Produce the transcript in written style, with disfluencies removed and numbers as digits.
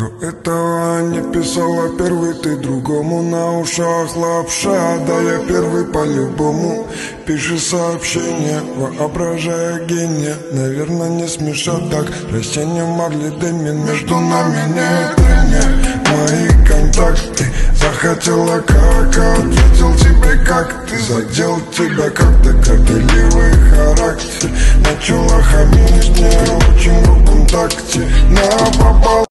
До этого не писала первый, ты другому на ушах лапша. Да я первый по-любому. Пиши сообщение, воображая гения. Наверное, не смешат так растения Марли Дэмин. Между нами нет трения. Мои контакты захотела как, ответил тебе как. Ты задел тебя как-то, горделивый характер. Начала хамить мне очень грубом такте. На попал.